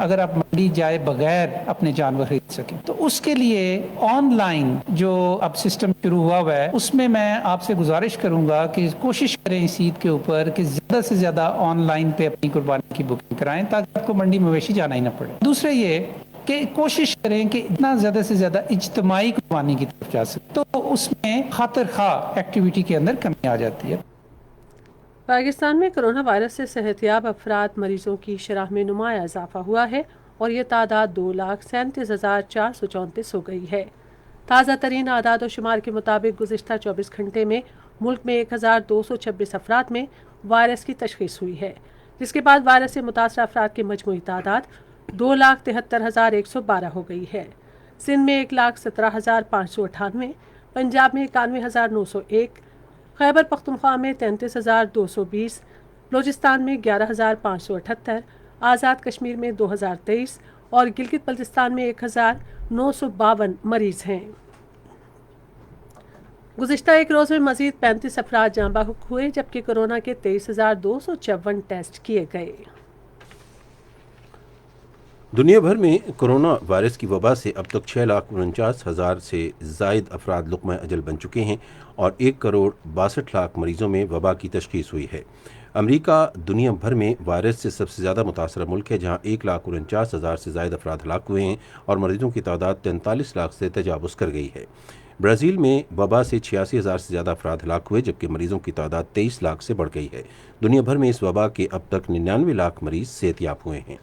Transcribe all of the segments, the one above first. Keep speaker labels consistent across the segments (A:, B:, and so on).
A: اگر آپ منڈی جائے بغیر اپنے جانور خرید سکیں تو اس کے لیے آن لائن جو اب سسٹم شروع ہوا ہے اس میں آپ سے گزارش کروں گا کہ کوشش کریں اس عید کے اوپر کہ زیادہ سے زیادہ آن لائن پہ اپنی قربانی کی بکنگ کرائیں تاکہ آپ کو منڈی مویشی جانا ہی نہ پڑے. دوسرا یہ کہ کوشش کریں کہ اتنا زیادہ سے زیادہ اجتماعی قربانی کی طرف جا سکے تو اس میں خاطر خواہ ایکٹیویٹی کے اندر کمی آ جاتی ہے.
B: پاکستان میں کرونا وائرس سے صحتیاب افراد مریضوں کی شرح میں نمایاں اضافہ ہوا ہے اور یہ تعداد 2,37,434 ہو گئی ہے. تازہ ترین اعداد و شمار کے مطابق گزشتہ 24 گھنٹے میں ملک میں 1,226 افراد میں وائرس کی تشخیص ہوئی ہے، جس کے بعد وائرس سے متاثرہ افراد کی مجموعی تعداد 2,73,112 ہو گئی ہے. سندھ میں 1,17,598، پنجاب میں 91,901، خیبر پختونخوا میں 33,220، بلوچستان میں 11,578، آزاد کشمیر میں 2,023 اور گلگت بلتستان میں 1,952 مریض ہیں. گزشتہ ایک روز میں مزید 35 افراد جاں بحق ہوئے جبکہ کورونا کے 23,254 ٹیسٹ کیے گئے.
C: دنیا بھر میں کرونا وائرس کی وبا سے اب تک 6,49,000 سے زائد افراد لقمہ اجل بن چکے ہیں اور 1,62,00,000 مریضوں میں وبا کی تشخیص ہوئی ہے. امریکہ دنیا بھر میں وائرس سے سب سے زیادہ متاثرہ ملک ہے جہاں 1,49,000 سے زائد افراد ہلاک ہوئے ہیں اور مریضوں کی تعداد 43 لاکھ سے تجاوز کر گئی ہے. برازیل میں وبا سے 86,000 سے زیادہ افراد ہلاک ہوئے جبکہ مریضوں کی تعداد 23 لاکھ سے بڑھ گئی ہے. دنیا بھر میں اس وبا کے اب تک 99 لاکھ مریض صحت یاب ہوئے ہیں.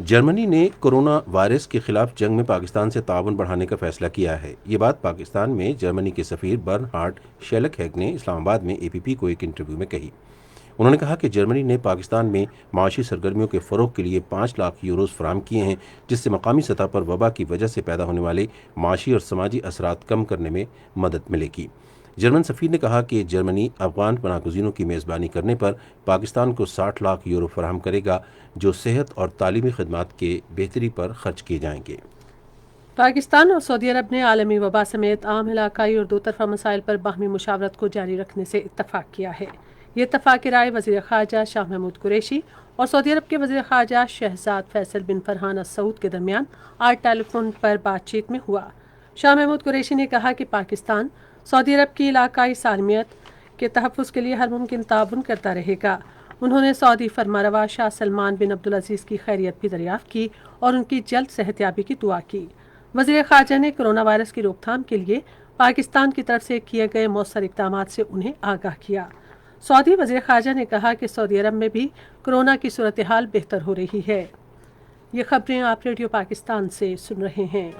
C: جرمنی نے کرونا وائرس کے خلاف جنگ میں پاکستان سے تعاون بڑھانے کا فیصلہ کیا ہے. یہ بات پاکستان میں جرمنی کے سفیر برنہارڈ شیلکہیگ نے اسلام آباد میں APP کو ایک انٹرویو میں کہی. انہوں نے کہا کہ جرمنی نے پاکستان میں معاشی سرگرمیوں کے فروغ کے لیے 5 لاکھ یوروز فراہم کیے ہیں جس سے مقامی سطح پر وبا کی وجہ سے پیدا ہونے والے معاشی اور سماجی اثرات کم کرنے میں مدد ملے گی. جرمن سفیر نے کہا کہ جرمنی افغان پناہ گزینوں کی میزبانی کرنے پر پاکستان کو 60 لاکھ یورو فراہم کرے گا جو صحت اور تعلیمی خدمات کے بہتری پر خرچ کیے جائیں گے.
B: پاکستان اور سعودی عرب نے عالمی وبا سمیت عام علاقائی اور 2 طرفہ مسائل پر باہمی مشاورت کو جاری رکھنے سے اتفاق کیا ہے. یہ اتفاق رائے وزیر خارجہ شاہ محمود قریشی اور سعودی عرب کے وزیر خارجہ شہزاد فیصل بن فرحان السعود کے درمیان آج ٹیلی فون پر بات چیت میں ہوا. شاہ محمود قریشی نے کہا کہ پاکستان سعودی عرب کی علاقائی سالمیت کے تحفظ کے لیے ہر ممکن تعاون کرتا رہے گا. انہوں نے سعودی فرمانروا شاہ سلمان بن عبدالعزیز کی خیریت بھی دریافت کی اور ان کی جلد صحت یابی کی دعا کی. وزیر خارجہ نے کرونا وائرس کی روک تھام کے لیے پاکستان کی طرف سے کیے گئے مؤثر اقدامات سے انہیں آگاہ کیا. سعودی وزیر خارجہ نے کہا کہ سعودی عرب میں بھی کرونا کی صورتحال بہتر ہو رہی ہے. یہ خبریں آپ ریڈیو پاکستان سے سن رہے ہیں.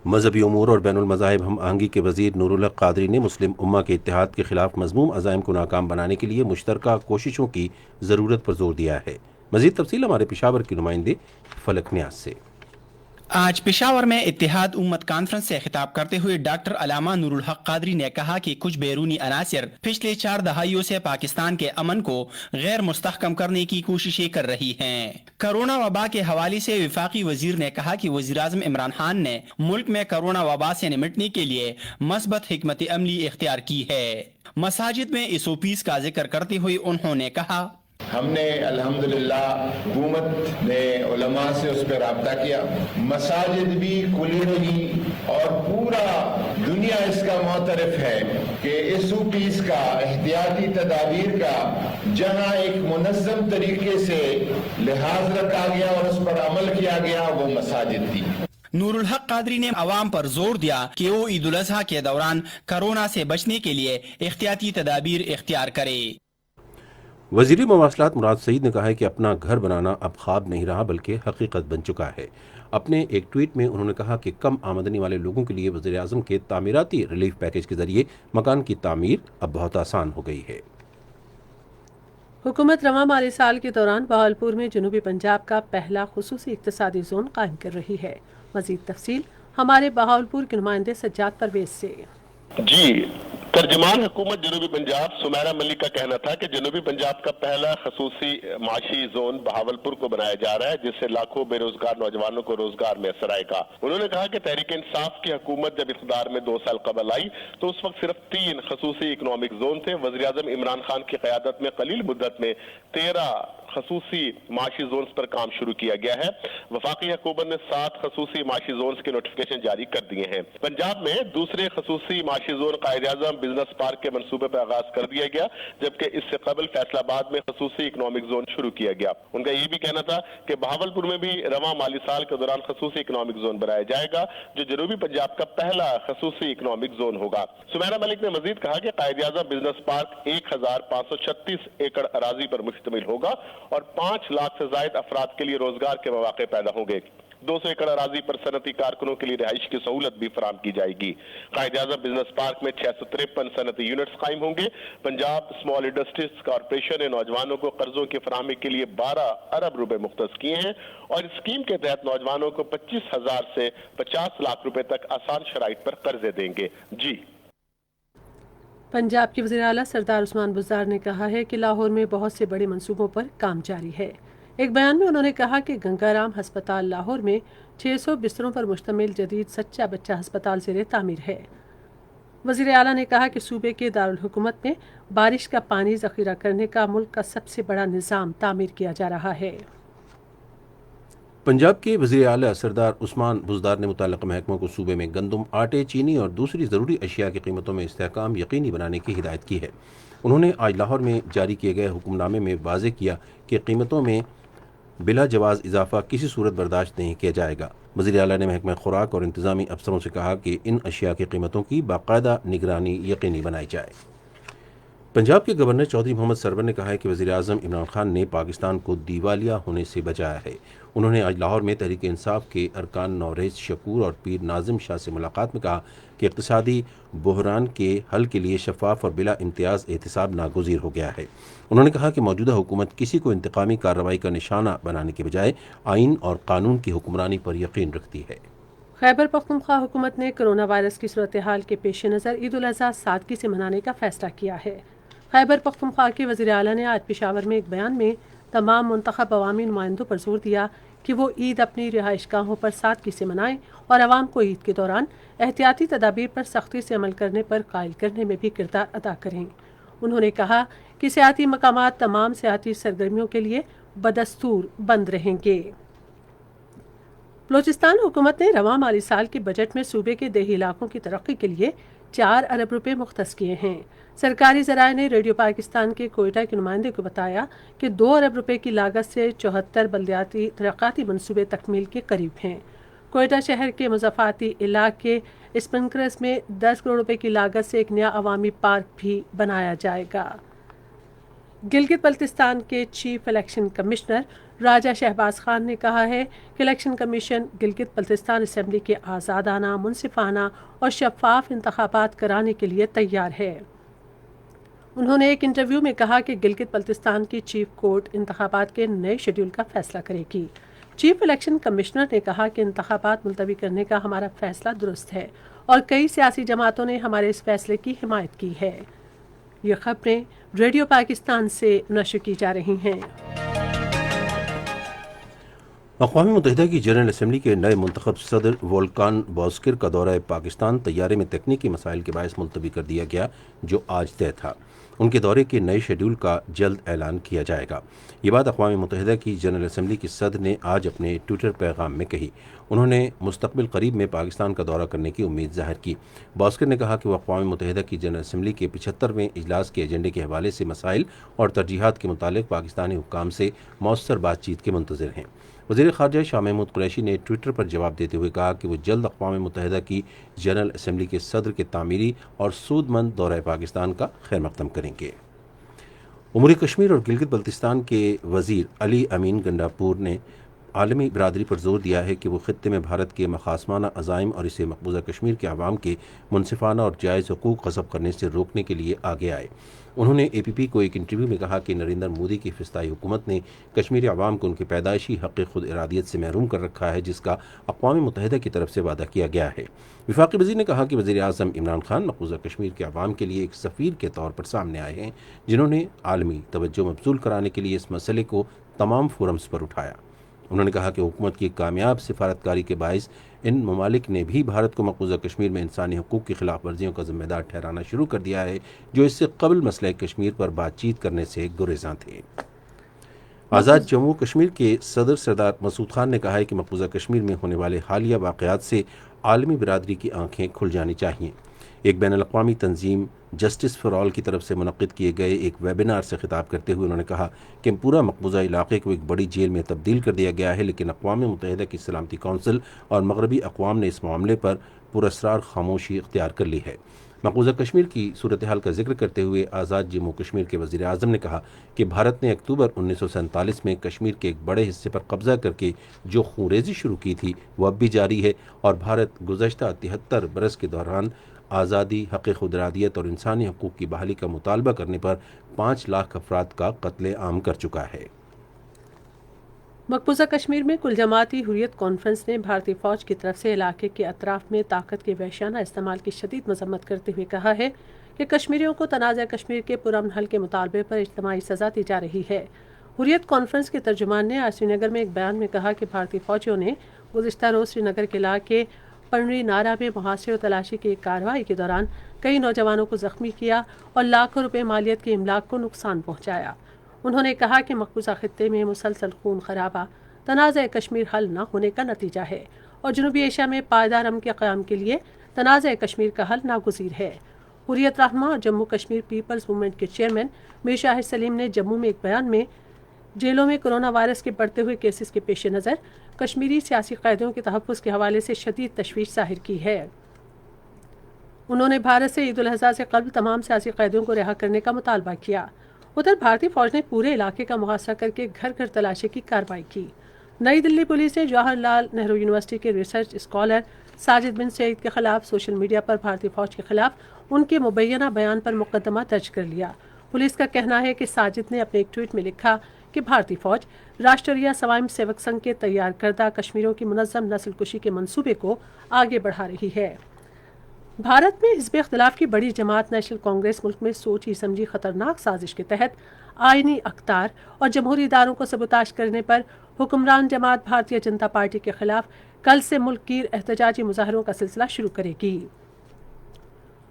C: مذہبی امور اور بین المذاہب ہم آہنگی کے وزیر نور الحق قادری نے مسلم امہ کے اتحاد کے خلاف مذموم عزائم کو ناکام بنانے کے لیے مشترکہ کوششوں کی ضرورت پر زور دیا ہے. مزید تفصیل ہمارے پشاور کے نمائندے فلک نیاز سے.
D: آج پشاور میں اتحاد امت کانفرنس سے خطاب کرتے ہوئے ڈاکٹر علامہ نور الحق قادری نے کہا کہ کچھ بیرونی عناصر پچھلے 4 دہائیوں سے پاکستان کے امن کو غیر مستحکم کرنے کی کوششیں کر رہی ہیں. کرونا وبا کے حوالے سے وفاقی وزیر نے کہا کہ وزیراعظم عمران خان نے ملک میں کرونا وبا سے نمٹنے کے لیے مثبت حکمت عملی اختیار کی ہے. مساجد میں SOPs کا ذکر کرتے ہوئے انہوں نے کہا
E: ہم نے الحمدللہ حکومت نے علماء سے اس پہ رابطہ کیا، مساجد بھی کھلی رہی اور پورا دنیا اس کا معترف ہے کہ SOPs کا احتیاطی تدابیر کا جہاں ایک منظم طریقے سے لحاظ رکھا گیا اور اس پر عمل کیا گیا وہ مساجد تھی.
D: نور الحق قادری نے عوام پر زور دیا کہ وہ عید الاضحیٰ کے دوران کرونا سے بچنے کے لیے احتیاطی تدابیر اختیار کرے.
C: وزیر مواصلات مراد سعید نے کہا ہے کہ اپنا گھر بنانا اب خواب نہیں رہا بلکہ حقیقت بن چکا ہے. اپنے ایک ٹویٹ میں انہوں نے کہا کہ کم آمدنی والے لوگوں کے لیے وزیر اعظم کے تعمیراتی ریلیف پیکیج کے ذریعے مکان کی تعمیر اب بہت آسان ہو گئی ہے.
B: حکومت رواں مالی سال کے دوران بہاولپور میں جنوبی پنجاب کا پہلا خصوصی اقتصادی زون قائم کر رہی ہے. مزید تفصیل ہمارے بہاولپور کے نمائندے سجاد پرویز سے.
F: جی، ترجمان حکومت جنوبی پنجاب سمیرہ ملک کا کہنا تھا کہ جنوبی پنجاب کا پہلا خصوصی معاشی زون بہاولپور کو بنایا جا رہا ہے، جس سے لاکھوں بے روزگار نوجوانوں کو روزگار میسر آئے گا۔ انہوں نے کہا کہ تحریک انصاف کی حکومت جب اقتدار میں 2 سال قبل آئی تو اس وقت صرف 3 خصوصی اکنامک زون تھے۔ وزیراعظم عمران خان کی قیادت میں قلیل مدت میں 13 خصوصی معاشی زونز پر کام شروع کیا گیا ہے۔ وفاقی حکومت نے 7 خصوصی معاشی زونز کے نوٹیفیکیشن جاری کر دیے ہیں۔ پنجاب میں دوسرے خصوصی معاشی zone Quaid Azam business park کے منصوبے پر آغاز کر دیا گیا، جبکہ اس سے قبل فیصل آباد میں خصوصی اکنامک زون شروع کیا گیا۔ ان کا یہ بھی کہنا تھا کہ بہاولپور میں بھی رواں مالی سال کے دوران خصوصی اکنامک زون بنایا جائے گا، جو جنوبی پنجاب کا پہلا خصوصی اکنامک زون ہوگا۔ سمیرہ ملک نے مزید کہا کہ قائد اعظم بزنس پارک 1536 ایکڑ اراضی پر مشتمل ہوگا اور 5 لاکھ سے زائد افراد کے لیے روزگار کے مواقع پیدا ہوں گے۔ 200 ایکڑ اراضی پر صنعتی کارکنوں کے لیے رہائش کی سہولت بھی فراہم کی جائے گی۔ قائد اعظم بزنس پارک میں 653 صنعتی یونٹس قائم ہوں گے۔ پنجاب اسمال انڈسٹریز کارپوریشن نے نوجوانوں کو قرضوں کی فراہمی کے لیے 12 ارب روپے مختص کیے ہیں اور اس اسکیم کے تحت نوجوانوں کو 25,000 سے 50 لاکھ روپے تک آسان شرائط پر قرضے دیں گے۔ جی،
B: پنجاب کے وزیر اعلیٰ سردار عثمان بزدار نے کہا ہے کہ لاہور میں بہت سے بڑے منصوبوں پر کام جاری ہے۔ ایک بیان میں انہوں نے کہا کہ گنگا رام ہسپتال لاہور میں 600 بستروں پر مشتمل جدید سچا بچہ ہسپتال زیر تعمیر ہے۔ وزیر اعلیٰ نے کہا کہ صوبے کے دارالحکومت میں بارش کا پانی ذخیرہ کرنے کا ملک کا سب سے بڑا نظام تعمیر کیا جا رہا ہے۔
C: پنجاب کے وزیر اعلیٰ سردار عثمان بزدار نے متعلقہ محکموں کو صوبے میں گندم، آٹے، چینی اور دوسری ضروری اشیاء کی قیمتوں میں استحکام یقینی بنانے کی ہدایت کی ہے۔ انہوں نے آج لاہور میں جاری کیے گئے حکم نامے میں واضح کیا کہ قیمتوں میں بلا جواز اضافہ کسی صورت برداشت نہیں کیا جائے گا۔ وزیر اعلیٰ نے محکمہ خوراک اور انتظامی افسروں سے کہا کہ ان اشیاء کی قیمتوں کی باقاعدہ نگرانی یقینی بنائی جائے۔ پنجاب کے گورنر چودھری محمد سرور نے کہا ہے کہ وزیر اعظم عمران خان نے پاکستان کو دیوالیہ ہونے سے بچایا ہے۔ انہوں نے آج لاہور میں تحریک انصاف کے ارکان نوریز شکور اور پیر ناظم شاہ سے ملاقات میں کہا کہ اقتصادی بحران کے حل کے لیے شفاف اور بلا امتیاز احتساب ناگزیر ہو گیا ہے۔ انہوں نے کہا کہ موجودہ حکومت کسی کو انتقامی کارروائی کا نشانہ بنانے کے بجائے آئین اور قانون کی حکمرانی پر یقین رکھتی ہے۔
B: خیبر پختونخوا حکومت نے کرونا وائرس کی صورتحال کے پیش نظر عید الاضحیٰ سادگی سے منانے کا فیصلہ کیا ہے۔ خیبر پختونخوا کے وزیر اعلیٰ نے آج پشاور میں ایک بیان میں تمام منتخب عوامی نمائندوں پر زور دیا کہ وہ عید اپنی رہائش گاہوں پر سادگی سے منائیں اور عوام کو عید کے دوران احتیاطی تدابیر پر سختی سے عمل کرنے پر قائل کرنے میں بھی کردار ادا کریں۔ انہوں نے کہا کہ سیاحتی مقامات تمام سیاحتی سرگرمیوں کے لیے بدستور بند رہیں گے۔ بلوچستان حکومت نے رواں مالی سال کے بجٹ میں صوبے کے دیہی علاقوں کی ترقی کے لیے 4 ارب روپے مختص کیے ہیں۔ سرکاری ذرائع نے ریڈیو پاکستان کے کوئٹہ کے نمائندے کو بتایا کہ 2 ارب روپے کی لاگت سے 74 بلدیاتی ترقیاتی منصوبے تکمیل کے قریب ہیں۔ کوئٹہ شہر کے مضافاتی علاقے اسپنکرز میں 10 کروڑ روپے کی لاگت سے ایک نیا عوامی پارک بھی بنایا جائے گا۔ گلگت بلتستان کے چیف الیکشن کمشنر راجہ شہباز خان نے کہا ہے کہ election commission Gilgit Baltistan assembly کے آزادانہ، منصفانہ اور شفاف انتخابات کرانے کے لیے تیار ہے۔ انہوں نے ایک انٹرویو میں کہا کہ گلگت بلتستان کی چیف کورٹ انتخابات کے نئے شیڈول کا فیصلہ کرے گی۔ چیف الیکشن کمشنر نے کہا کہ انتخابات ملتوی کرنے کا ہمارا فیصلہ درست ہے اور کئی سیاسی جماعتوں نے ہمارے اس فیصلے کی حمایت کی ہے۔ یہ خبریں ریڈیو پاکستان سے نشر کی جا رہی ہیں۔
C: اقوام متحدہ کی جنرل اسمبلی کے نئے منتخب صدر وولکان بوزکر کا دورہ پاکستان طیارے میں تکنیکی مسائل کے باعث ملتوی کر دیا گیا، جو آج طے تھا۔ ان کے دورے کے نئے شیڈول کا جلد اعلان کیا جائے گا۔ یہ بات اقوام متحدہ کی جنرل اسمبلی کے صدر نے آج اپنے ٹویٹر پیغام میں کہی۔ انہوں نے مستقبل قریب میں پاکستان کا دورہ کرنے کی امید ظاہر کی۔ بوزکر نے کہا کہ وہ اقوام متحدہ کی جنرل اسمبلی کے 75ویں اجلاس کے ایجنڈے کے حوالے سے مسائل اور ترجیحات کے متعلق پاکستانی حکام سے مؤثر بات چیت کے منتظر ہیں۔ وزیر خارجہ شاہ محمود قریشی نے ٹویٹر پر جواب دیتے ہوئے کہا کہ وہ جلد اقوام متحدہ کی جنرل اسمبلی کے صدر کے تعمیری اور سود مند دورہ پاکستان کا خیر مقدم کریں گے۔ امور کشمیر اور گلگت بلتستان کے وزیر علی امین گنڈاپور نے عالمی برادری پر زور دیا ہے کہ وہ خطے میں بھارت کے مخاصمانہ عزائم اور اسے مقبوضہ کشمیر کے عوام کے منصفانہ اور جائز حقوق غصب کرنے سے روکنے کے لیے آگے آئے۔ انہوں نے اے پی پی کو ایک انٹرویو میں کہا کہ نریندر مودی کی فسطائی حکومت نے کشمیری عوام کو ان کے پیدائشی حق خود ارادیت سے محروم کر رکھا ہے، جس کا اقوام متحدہ کی طرف سے وعدہ کیا گیا ہے۔ وفاقی وزیر نے کہا کہ وزیر اعظم عمران خان مقبوضہ کشمیر کے عوام کے لیے ایک سفیر کے طور پر سامنے آئے ہیں، جنہوں نے عالمی توجہ مبذول کرانے کے لیے اس مسئلے کو تمام فورمز پر اٹھایا۔ انہوں نے کہا کہ حکومت کی کامیاب سفارتکاری کے باعث ان ممالک نے بھی بھارت کو مقبوضہ کشمیر میں انسانی حقوق کی خلاف ورزیوں کا ذمہ دار ٹھہرانا شروع کر دیا ہے، جو اس سے قبل مسئلہ کشمیر پر بات چیت کرنے سے گریزاں تھے۔ آزاد جموں کشمیر کے صدر سردار مسعود خان نے کہا ہے کہ مقبوضہ کشمیر میں ہونے والے حالیہ واقعات سے عالمی برادری کی آنکھیں کھل جانی چاہیے۔ ایک بین الاقوامی تنظیم جسٹس فار آل کی طرف سے منعقد کیے گئے ایک ویبینار سے خطاب کرتے ہوئے انہوں نے کہا کہ پورا مقبوضہ علاقے کو ایک بڑی جیل میں تبدیل کر دیا گیا ہے، لیکن اقوام متحدہ کی سلامتی کونسل اور مغربی اقوام نے اس معاملے پر پراسرار خاموشی اختیار کر لی ہے۔ مقبوضہ کشمیر کی صورتحال کا ذکر کرتے ہوئے آزاد جموں کشمیر کے وزیر اعظم نے کہا کہ بھارت نے اکتوبر 1947 میں کشمیر کے ایک بڑے حصے پر قبضہ کر کے جو خونریزی شروع کی تھی وہ اب بھی جاری ہے، اور بھارت گزشتہ 73 برس کے دوران آزادی، حق خود ارادیت اور انسانی حقوق کی بحالی کا مطالبہ کرنے پر 5 لاکھ افراد کا قتل عام کر چکا ہے۔
B: مقبوضہ کشمیر میں کل جماعتی حریت کانفرنس نے بھارتی فوج کی طرف سے علاقے کے اطراف میں طاقت کے وحشیانہ استعمال کی شدید مذمت کرتے ہوئے کہا ہے کہ کشمیریوں کو تنازع کشمیر کے پرامن حل کے مطالبے پر اجتماعی سزا دی جا رہی ہے۔ حریت کانفرنس کے ترجمان نے آج سری نگر میں ایک بیان میں کہا کہ بھارتی فوجیوں نے گزشتہ روز سری نگر کے علاقے پنری نارا میں محاصرے اور تلاشی کی ایک کارروائی کے دوران کئی نوجوانوں کو زخمی کیا اور لاکھوں روپے مالیت کے املاک کو نقصان پہنچایا۔ انہوں نے کہا کہ مقبوضہ خطے میں مسلسل خون خرابہ تنازع کشمیر حل نہ ہونے کا نتیجہ ہے، اور جنوبی ایشیا میں پائیدار امن کے قیام کے لیے تنازع کشمیر کا حل ناگزیر ہے۔ حریت رہنما اور جموں کشمیر پیپلز موومنٹ کے چیئرمین میر شاہد سلیم نے جموں میں ایک بیان میں جیلوں میں کرونا وائرس کے بڑھتے ہوئے کیسز کے پیش نظر کشمیری سیاسی قیدیوں کے تحفظ کے حوالے سے شدید تشویش ظاہر کی ہے۔ انہوں نے بھارت سے عید الاضحیٰ سے قبل تمام سیاسی قیدیوں کو رہا کرنے کا مطالبہ کیا۔ ادھر بھارتی فوج نے پورے علاقے کا محاصرہ کر کے گھر گھر تلاشی کی کارروائی کی۔ نئی دلی پولیس نے جواہر لال نہرو یونیورسٹی کے ریسرچ اسکالر ساجد بن سعید کے خلاف سوشل میڈیا پر بھارتی فوج کے خلاف ان کے مبینہ بیان پر مقدمہ درج کر لیا۔ پولیس کا کہنا ہے کہ ساجد نے اپنے ایک ٹویٹ میں لکھا کہ بھارتی فوج راشٹریہ سوائم سیوک سنگھ کے تیار کردہ کشمیریوں کی منظم نسل کشی کے منصوبے کو آگے بڑھا رہی ہے۔ بھارت میں حزب اختلاف کی بڑی جماعت نیشنل کانگریس ملک میں سوچی سمجھی خطرناک سازش کے تحت آئینی اقدار اور جمہوری اداروں کو سبوتاژ کرنے پر حکمران جماعت بھارتیہ جنتا پارٹی کے خلاف کل سے ملک گیر احتجاجی مظاہروں کا سلسلہ شروع کرے گی۔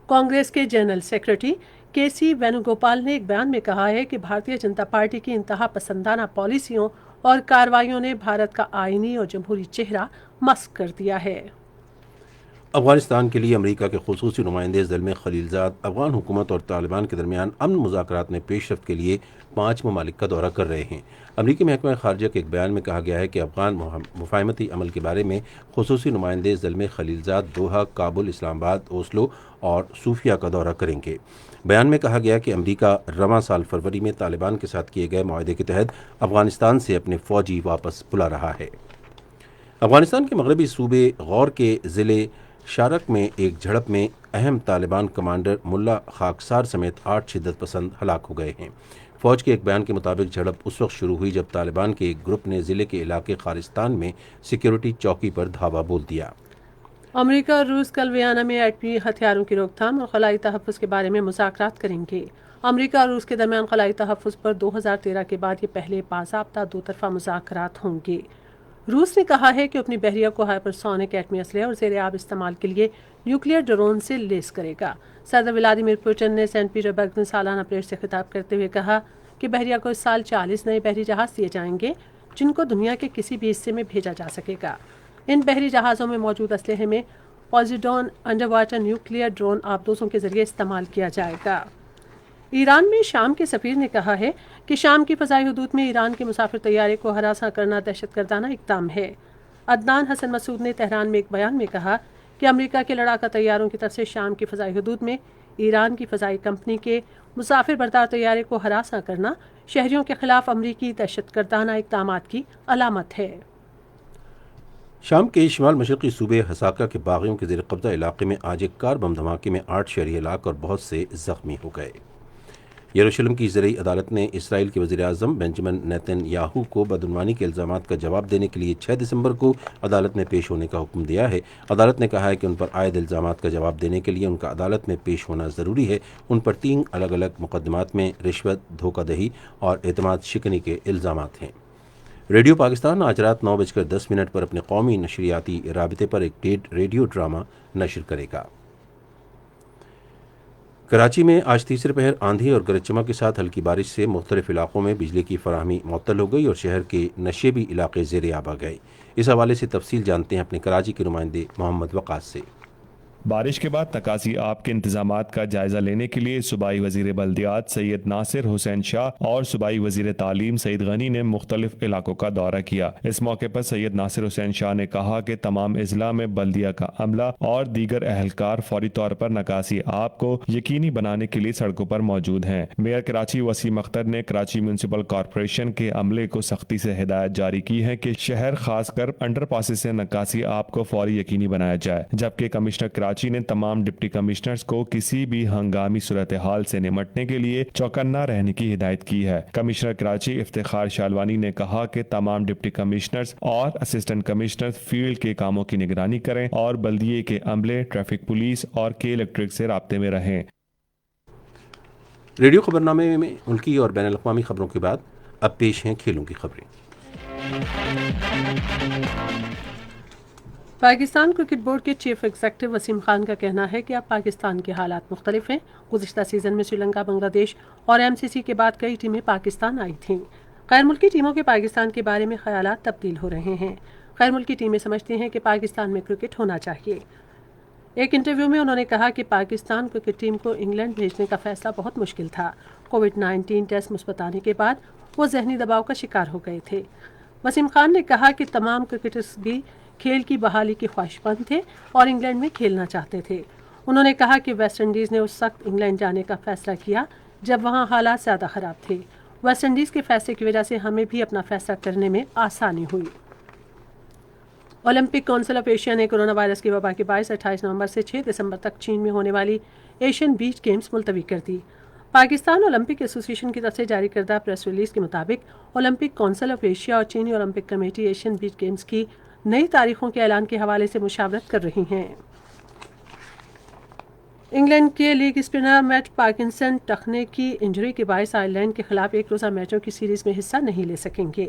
B: کانگریس کے جنرل سیکرٹری کے سی وینو گوپال نے ایک بیان میں کہا ہے کہ بھارتیہ جنتا پارٹی کی انتہا پسندانہ پالیسیوں اور کارروائیوں نے بھارت کا آئینی اور جمہوری چہرہ مسخ کر دیا ہے۔
C: افغانستان کے لیے امریکہ کے خصوصی نمائندے زلمے خلیلزاد افغان حکومت اور طالبان کے درمیان امن مذاکرات میں پیش رفت کے لیے 5 ممالک کا دورہ کر رہے ہیں۔ امریکی محکمہ خارجہ کے ایک بیان میں کہا گیا ہے کہ افغان مفاہمتی عمل کے بارے میں خصوصی نمائندے زلمے خلیلزاد دوحہ، کابل، اسلام آباد، اوسلو اور صوفیہ کا دورہ کریں گے۔ بیان میں کہا گیا کہ امریکہ رواں سال فروری میں طالبان کے ساتھ کیے گئے معاہدے کے تحت افغانستان سے اپنے فوجی واپس بلا رہا ہے۔ افغانستان کے مغربی صوبے غور کے ضلع شارق میں ایک جھڑپ میں اہم طالبان کمانڈر ملا خاکسار سمیت 8 شدت پسند ہلاک ہو گئے ہیں۔ فوج کے ایک بیان کے مطابق جھڑپ اس وقت شروع ہوئی جب طالبان کے ایک گروپ نے ضلع کے علاقے خارستان میں سیکیورٹی چوکی پر دھاوا بول دیا۔
B: امریکہ اور روس کل ویانا میں ایٹمی ہتھیاروں کی روک تھام اور خلائی تحفظ کے بارے میں مذاکرات کریں گے۔ امریکہ اور روس کے درمیان خلائی تحفظ پر 2013 کے بعد یہ پہلے باضابطہ 2 طرفہ مذاکرات ہوں گے۔ روس نے کہا ہے کہ اپنی بحریہ کو ہائپرسونک ایٹمی اسلحے اور زیر آب استعمال کے لیے نیوکلیئر ڈرون سے لیس کرے گا۔ صدر ولادیمیر پوٹن نے سینٹ پیٹربرگ میں سالانہ پریڈ سے خطاب کرتے ہوئے کہا کہ بحریہ کو اس سال 40 نئے بحری جہاز دیے جائیں گے جن کو دنیا کے کسی بھی حصے میں بھیجا جا سکے گا۔ ان بحری جہازوں میں موجود اسلحے میں پوزیڈون انڈر واٹر نیوکلیئر ڈرون آبدوزوں کے ذریعے استعمال کیا جائے گا۔ ایران میں شام کے سفیر نے کہا ہے کہ شام کی فضائی حدود میں ایران کے مسافر طیارے کو ہراساں کرنا دہشت گردانہ اقدام ہے۔ عدنان حسن مسعود نے تہران میں ایک بیان میں کہا کہ امریکہ کے لڑاکا طیاروں کی طرف سے شام کی فضائی حدود میں ایران کی فضائی کمپنی کے مسافر بردار طیارے کو ہراساں کرنا شہریوں کے خلاف امریکی دہشت گردانہ اقدامات کی علامت ہے۔
C: شام کے شمال مشرقی صوبے حساکہ کے باغیوں کے زیر قبضہ علاقے میں آج ایک کار بم دھماکے میں 8 شہری ہلاک اور بہت سے زخمی ہو گئے۔ یروشلم کی زرعی عدالت نے اسرائیل کے وزیر اعظم بنجمن نیتن یاہو کو بدعنوانی کے الزامات کا جواب دینے کے لیے 6 دسمبر کو عدالت میں پیش ہونے کا حکم دیا ہے۔ عدالت نے کہا ہے کہ ان پر عائد الزامات کا جواب دینے کے لیے ان کا عدالت میں پیش ہونا ضروری ہے۔ ان پر 3 الگ الگ مقدمات میں رشوت، دھوکہ دہی اور اعتماد شکنی کے الزامات ہیں۔ ریڈیو پاکستان آج رات 9:10 پر اپنے قومی نشریاتی رابطے پر ایک ریڈیو ڈرامہ نشر کرے گا۔ کراچی میں آج تیسرے پہر آندھی اور گرج چمک کے ساتھ ہلکی بارش سے مختلف علاقوں میں بجلی کی فراہمی معطل ہو گئی اور شہر کے نشیبی علاقے زیر آب آ گئے۔ اس حوالے سے تفصیل جانتے ہیں اپنے کراچی کے نمائندے محمد وقاص سے۔
G: بارش کے بعد نکاسی آب کے انتظامات کا جائزہ لینے کے لیے صوبائی وزیر بلدیات سید ناصر حسین شاہ اور صوبائی وزیر تعلیم سعید غنی نے مختلف علاقوں کا دورہ کیا۔ اس موقع پر سید ناصر حسین شاہ نے کہا کہ تمام اضلاع میں بلدیہ کا عملہ اور دیگر اہلکار فوری طور پر نکاسی آب کو یقینی بنانے کے لیے سڑکوں پر موجود ہیں۔ میئر کراچی وسیم اختر نے کراچی میونسپل کارپوریشن کے عملے کو سختی سے ہدایت جاری کی ہے کہ شہر خاص کر انڈر پاسز سے نکاسی آب کو فوری یقینی بنایا جائے، جبکہ کمشنر کراچی نے تمام ڈپٹی کمشنرز کو کسی بھی ہنگامی صورتحال سے نمٹنے کے لیے چوکنا رہنے کی ہدایت کی ہے۔ کمشنر کراچی افتخار شالوانی نے کہا کہ تمام ڈپٹی کمشنرز اور اسسٹنٹ کمشنرز فیلڈ کے کاموں کی نگرانی کریں اور بلدیے کے عملے، ٹریفک پولیس اور کے الیکٹرک سے رابطے میں رہیں۔
C: ریڈیو خبرنامے میں ملکی اور بین الاقوامی خبروں کے بعد اب پیش ہیں کھیلوں کی خبریں۔
B: پاکستان کرکٹ بورڈ کے چیف ایگزیکٹو وسیم خان کا کہنا ہے کہ اب پاکستان کے حالات مختلف ہیں۔ گزشتہ سیزن میں سری لنکا، بنگلہ دیش اور ایم سی سی کے بعد کئی ٹیمیں پاکستان آئی تھیں۔ غیر ملکی ٹیموں کے پاکستان کے بارے میں خیالات تبدیل ہو رہے ہیں۔ غیر ملکی ٹیمیں سمجھتی ہیں کہ پاکستان میں کرکٹ ہونا چاہیے۔ ایک انٹرویو میں انہوں نے کہا کہ پاکستان کرکٹ ٹیم کو انگلینڈ بھیجنے کا فیصلہ بہت مشکل تھا۔ کووڈ-19 ٹیسٹ مثبت آنے کے بعد وہ ذہنی دباؤ کا شکار ہو گئے تھے۔ وسیم خان نے کہا کہ تمام کرکٹرز بھی کھیل کی بحالی کے خواہشمند تھے اور انگلینڈ میں کھیلنا چاہتے تھے۔ انہوں نے کہا کہ ویسٹ انڈیز نے اس وقت انگلینڈ جانے کا فیصلہ کیا جب وہاں حالات زیادہ خراب تھے۔ ویسٹ انڈیز کے فیصلے کی وجہ سے ہمیں بھی اپنا فیصلہ کرنے میں آسانی ہوئی۔ اولمپک کونسل آف ایشیا نے کورونا وائرس کی وبا کے باعث 28 نومبر سے 6 دسمبر تک چین میں ہونے والی ایشین بیچ گیمز ملتوی کر دی۔ پاکستان اولمپک ایسوسی ایشن کی طرف سے جاری کردہ پریس ریلیز کے مطابق اولمپک کونسل آف ایشیا اور چینی Olympic committee Asian beach games کی نئی تاریخوں کے اعلان کے حوالے سے مشاورت کر رہی ہیں۔ انگلینڈ کے لیگ اسپنر میٹ پارکنسن ٹخنے کی انجری کے باعث آئرلینڈ کے خلاف ایک روزہ میچوں کی سیریز میں حصہ نہیں لے سکیں گے۔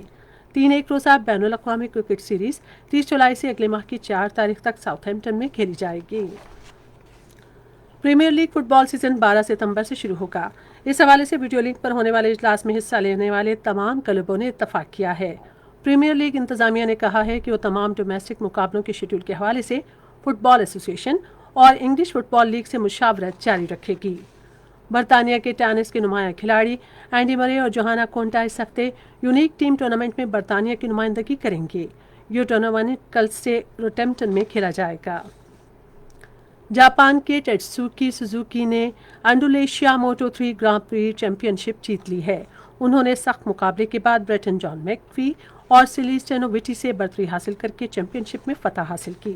B: 3 ایک روزہ بین الاقوامی کرکٹ سیریز 30 جولائی سے اگلے ماہ کی 4 تاریخ تک ساؤتھ ہیمپٹن میں کھیلی جائے گی۔ پریمیئر لیگ فٹ بال سیزن 12 ستمبر سے شروع ہوگا۔ اس حوالے سے ویڈیو لنک پر ہونے والے اجلاس میں حصہ لینے والے تمام کلبوں نے اتفاق کیا ہے۔ پریمیئر لیگ انتظامیہ نے کہا ہے کہ وہ تمام ڈومیسٹک مقابلوں کے شیڈول کے حوالے سے فٹ بال ایسوسی ایشن اور انگلش فٹ بال لیگ سے مشاورت جاری رکھے گی۔ برطانیہ کے ٹینس کے نمایاں کھلاڑی اینڈی مرے اور جوہانا کونٹا اس ہفتے یونیک ٹیم ٹورنامنٹ میں برطانیہ کی نمائندگی کریں گے۔ یہ ٹورنامنٹ کل سے روٹیمپٹن میں کھیلا جائے گا۔ جاپان کے ٹیٹسوکی سوزوکی نے انڈونیشیا موٹو 3 گراں پری چیمپئن شپ جیت لی ہے۔ انہوں نے سخت مقابلے کے بعد برٹن جان میکفی اور سیلیسٹینو وٹی سے برتری حاصل کر کے چیمپئن شپ میں فتح حاصل کی۔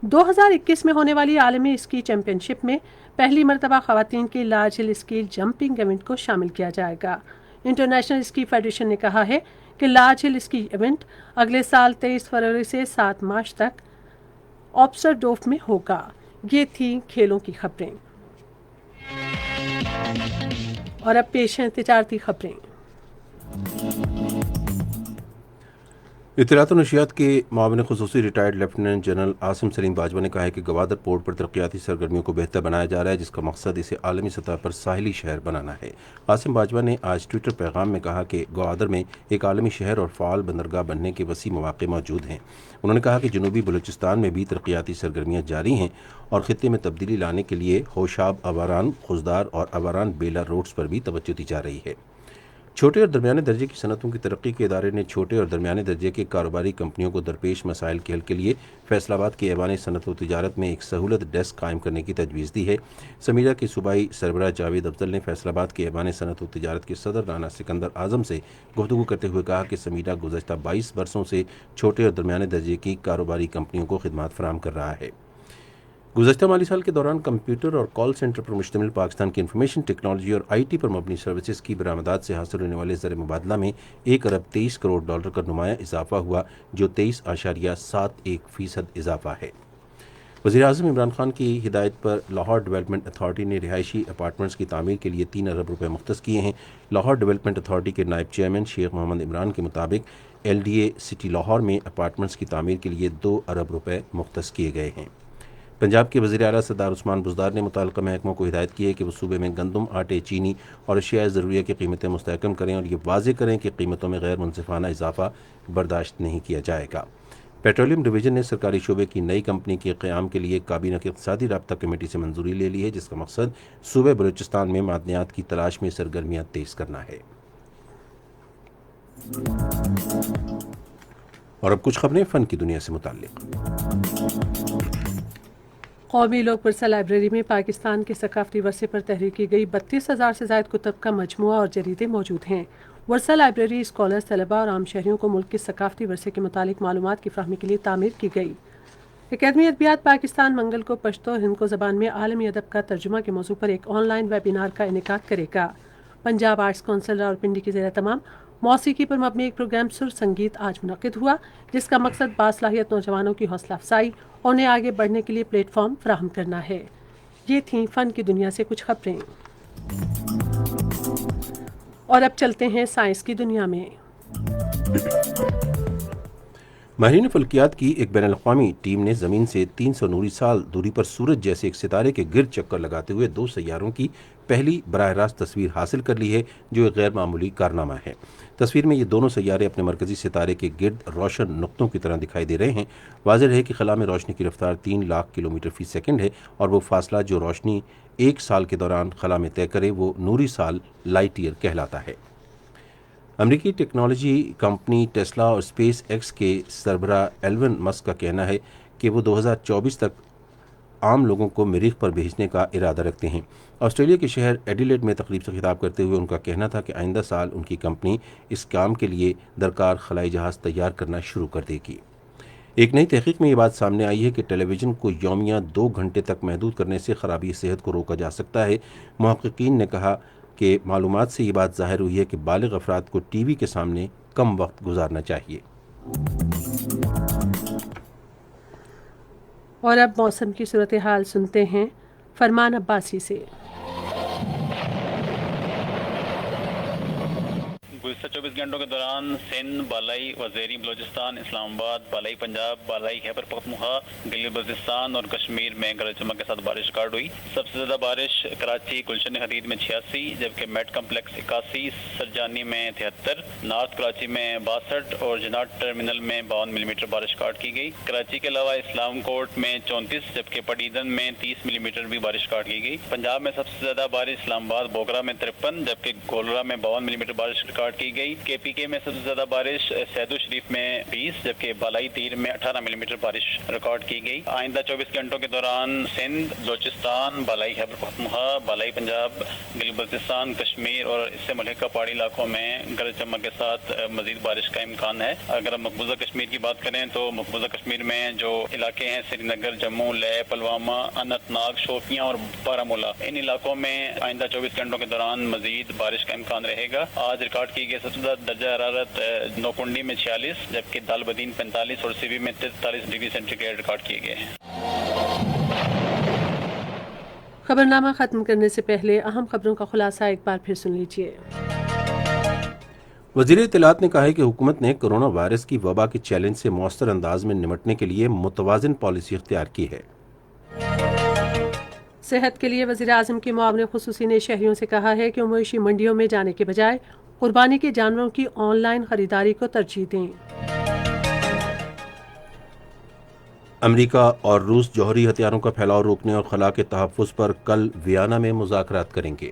B: 2021 میں ہونے والی عالمی اسکی چیمپئن شپ میں پہلی مرتبہ خواتین کے لارج ہل اسکی جمپنگ ایونٹ کو شامل کیا جائے گا۔ انٹرنیشنل اسکی فیڈریشن نے کہا ہے کہ لارج ہل اسکی ایونٹ اگلے سال 23 فروری سے 7 مارچ تک آبسرڈوف میں ہوگا۔ یہ تھیں کھیلوں کی خبریں، اور اب پیش ہیں تجارتی خبریں۔
C: اطلاعات و نشریات کے معاون خصوصی retired lieutenant general Asim Saleem Bajwa نے کہا ہے کہ گوادر پورٹ پر ترقیاتی سرگرمیوں کو بہتر بنایا جا رہا ہے، جس کا مقصد اسے عالمی سطح پر ساحلی شہر بنانا ہے۔ عاصم باجوہ نے آج ٹویٹر پیغام میں کہا کہ گوادر میں ایک عالمی شہر اور فعال بندرگاہ بننے کے وسیع مواقع موجود ہیں۔ انہوں نے کہا کہ جنوبی بلوچستان میں بھی ترقیاتی سرگرمیاں جاری ہیں اور خطے میں تبدیلی لانے کے لیے ہوشاب آواران خوزدار اور آواران بیلا روڈز پر بھی توجہ دی جا رہی ہے۔ چھوٹے اور درمیانے درجے کی صنعتوں کی ترقی کے ادارے نے چھوٹے اور درمیانے درجے کے کاروباری کمپنیوں کو درپیش مسائل کے حل کے لیے فیصل آباد کے ایوان صنعت و تجارت میں ایک سہولت ڈیسک قائم کرنے کی تجویز دی ہے۔ سمیرا کے صوبائی سربراہ جاوید افضل نے فیصل آباد کے ایوان صنعت و تجارت کے صدر رانا سکندر اعظم سے گفتگو کرتے ہوئے کہا کہ سمیرا گزشتہ 22 برسوں سے چھوٹے اور درمیانے درجے کی کاروباری کمپنیوں کو خدمات فراہم کر رہا ہے۔ گزشتہ مالی سال کے دوران کمپیوٹر اور کال سینٹر پر مشتمل پاکستان کی انفارمیشن ٹیکنالوجی اور آئی ٹی پر مبنی سروسز کی برآمدات سے حاصل ہونے والے زر مبادلہ میں 1 ارب 23 کروڑ ڈالر کا نمایاں اضافہ ہوا، جو 23.71% اضافہ ہے۔ وزیر اعظم عمران خان کی ہدایت پر لاہور ڈیولپمنٹ اتھارٹی نے رہائشی اپارٹمنٹس کی تعمیر کے لیے 3 ارب روپے مختص کیے ہیں۔ لاہور ڈیولپمنٹ اتھارٹی کے نائب چیئرمین شیخ محمد عمران کے مطابق LDA سٹی لاہور میں اپارٹمنٹس کی تعمیر کے لیے 2 ارب روپے مختص کیے گئے ہیں۔ پنجاب کے وزیر اعلیٰ سردار عثمان بزدار نے متعلقہ محکموں کو ہدایت کی ہے کہ وہ صوبے میں گندم، آٹے، چینی اور اشیاء ضروریہ کی قیمتیں مستحکم کریں اور یہ واضح کریں کہ قیمتوں میں غیر منصفانہ اضافہ برداشت نہیں کیا جائے گا۔ پیٹرولیم ڈویژن نے سرکاری شعبے کی نئی کمپنی کے قیام کے لیے کابینہ کی اقتصادی رابطہ کمیٹی سے منظوری لے لی ہے، جس کا مقصد صوبہ بلوچستان میں معدنیات کی تلاش میں سرگرمیاں تیز کرنا ہے۔ اور اب کچھ خبریں فن کی دنیا سے متعلق۔
B: قومی لوک پرسہ لائبریری میں پاکستان کے ثقافتی ورثے پر تحریر کی گئی 32,000 سے زائد کتب کا مجموعہ اور جریدے موجود ہیں۔ ورثہ لائبریری اسکالرز، طلباء اور عام شہریوں کو ملک کے ثقافتی ورثے کے متعلق معلومات کی فراہمی کے لیے تعمیر کی گئی۔ اکیڈمی ادبیات پاکستان منگل کو پشتو ہندکو زبان میں عالمی ادب کا ترجمہ کے موضوع پر ایک آن لائن ویبینار کا انعقاد کرے گا۔ پنجاب آرٹس کونسل راولپنڈی کے زیر اہتمام موسیقی پر مبنی ایک پروگرام سر سنگیت آج منعقد ہوا، جس کا مقصد باصلاحیت نوجوانوں کی حوصلہ افزائی اور انہیں آگے بڑھنے کے لیے پلیٹ فارم فراہم کرنا ہے۔ یہ تھیں فن کی دنیا سے کچھ خبریں، اور اب چلتے ہیں سائنس کی دنیا میں۔
C: ماہرین فلکیات کی ایک بین الاقوامی ٹیم نے زمین سے 300 نوری سال دوری پر سورج جیسے ایک ستارے کے گرد چکر لگاتے ہوئے 2 سیاروں کی پہلی براہ راست تصویر حاصل کر لی ہے، جو ایک غیر معمولی کارنامہ ہے۔ تصویر میں یہ دونوں سیارے اپنے مرکزی ستارے کے گرد روشن نقطوں کی طرح دکھائی دے رہے ہیں۔ واضح ہے کہ خلا میں روشنی کی رفتار 3 لاکھ کلومیٹر فی سیکنڈ ہے، اور وہ فاصلہ جو روشنی 1 سال کے دوران خلا میں طے کرے وہ نوری سال لائٹ ایئر کہلاتا ہے۔ امریکی ٹیکنالوجی کمپنی ٹیسلا اور اسپیس ایکس کے سربراہ ایلون مسک کا کہنا ہے کہ وہ 2024 تک عام لوگوں کو مریخ پر بھیجنے کا ارادہ رکھتے ہیں۔ آسٹریلیا کے شہر ایڈیلیڈ میں تقریب سے خطاب کرتے ہوئے ان کا کہنا تھا کہ آئندہ سال ان کی کمپنی اس کام کے لیے درکار خلائی جہاز تیار کرنا شروع کر دے گی۔ ایک نئی تحقیق میں یہ بات سامنے آئی ہے کہ ٹیلی ویژن کو یومیہ 2 گھنٹے تک محدود کرنے سے خرابی صحت کو روکا جا سکتا ہے۔ محققین نے کہا کہ معلومات سے یہ بات ظاہر ہوئی ہے کہ بالغ افراد کو ٹی وی کے سامنے کم وقت گزارنا چاہیے۔
B: اور اب موسم کی صورتحال سنتے ہیں فرمان عباسی سے۔
H: گزشتہ 24 گھنٹوں کے دوران سندھ، بالائی وزیری بلوچستان، اسلام آباد، بالائی پنجاب، بالائی خیبر پختونخوا، گلگت بلتستان اور کشمیر میں گرج چمک کے ساتھ بارش ریکارڈ ہوئی۔ سب سے زیادہ بارش کراچی گلشن حدید میں 86، جبکہ میٹ کمپلیکس 81، سرجانی میں 73، نارتھ کراچی میں 62 اور جناٹ ٹرمینل میں 52 ملی میٹر بارش ریکارڈ کی گئی۔ کراچی کے علاوہ اسلام کوٹ میں 34، جبکہ پٹیدن میں 30 ملی میٹر بھی بارش ریکارڈ کی گئی۔ پنجاب میں سب سے زیادہ بارش اسلام آباد بوگرا میں 53، جبکہ گولرا میں 52 ملی میٹر بارش ریکارڈ کی گئی۔ KPK میں سب سے زیادہ بارش سیدو شریف میں 20، جبکہ بالائی تیر میں 18 ملی میٹر بارش ریکارڈ کی گئی۔ آئندہ 24 گھنٹوں کے دوران سندھ، بلوچستان، بالائی خیبر پختونخوا، بالائی پنجاب، گلگت بلتستان، کشمیر اور اس سے ملحقہ پہاڑی علاقوں میں گرج چمک کے ساتھ مزید بارش کا امکان ہے۔ اگر ہم مقبوضہ کشمیر کی بات کریں تو مقبوضہ کشمیر میں جو علاقے ہیں سری نگر، جموں، لیہ، پلوامہ، اننت ناگ، شوپیاں اور بارامولہ، ان علاقوں میں آئندہ 24 گھنٹوں کے دوران مزید بارش کا امکان رہے گا۔ آج ریکارڈ کی گئی سب سے زیادہ درجہ حرارت نوکنڈی میں 46، جبکہ دال بدین 45 اور سیوی میں 43 ڈگری سینٹی گریڈ ریکارڈ کیے گئے ہیں۔
B: خبرنامہ ختم کرنے سے پہلے اہم خبروں کا خلاصہ ایک بار پھر سن لیجیے۔
C: وزیر اطلاعات نے کہا ہے کہ حکومت نے کرونا وائرس کی وبا کے چیلنج سے مؤثر انداز میں نمٹنے کے لیے متوازن پالیسی اختیار کی ہے۔
B: صحت کے لیے وزیر اعظم کے معاون خصوصی نے شہریوں سے کہا ہے کہ وہ مویشی منڈیوں میں جانے کے بجائے قربانی کے جانوروں کی آن لائن خریداری کو ترجیح دیں۔
C: امریکہ اور روس جوہری ہتھیاروں کا پھیلاؤ روکنے اور خلا کے تحفظ پر کل ویانا میں مذاکرات کریں گے۔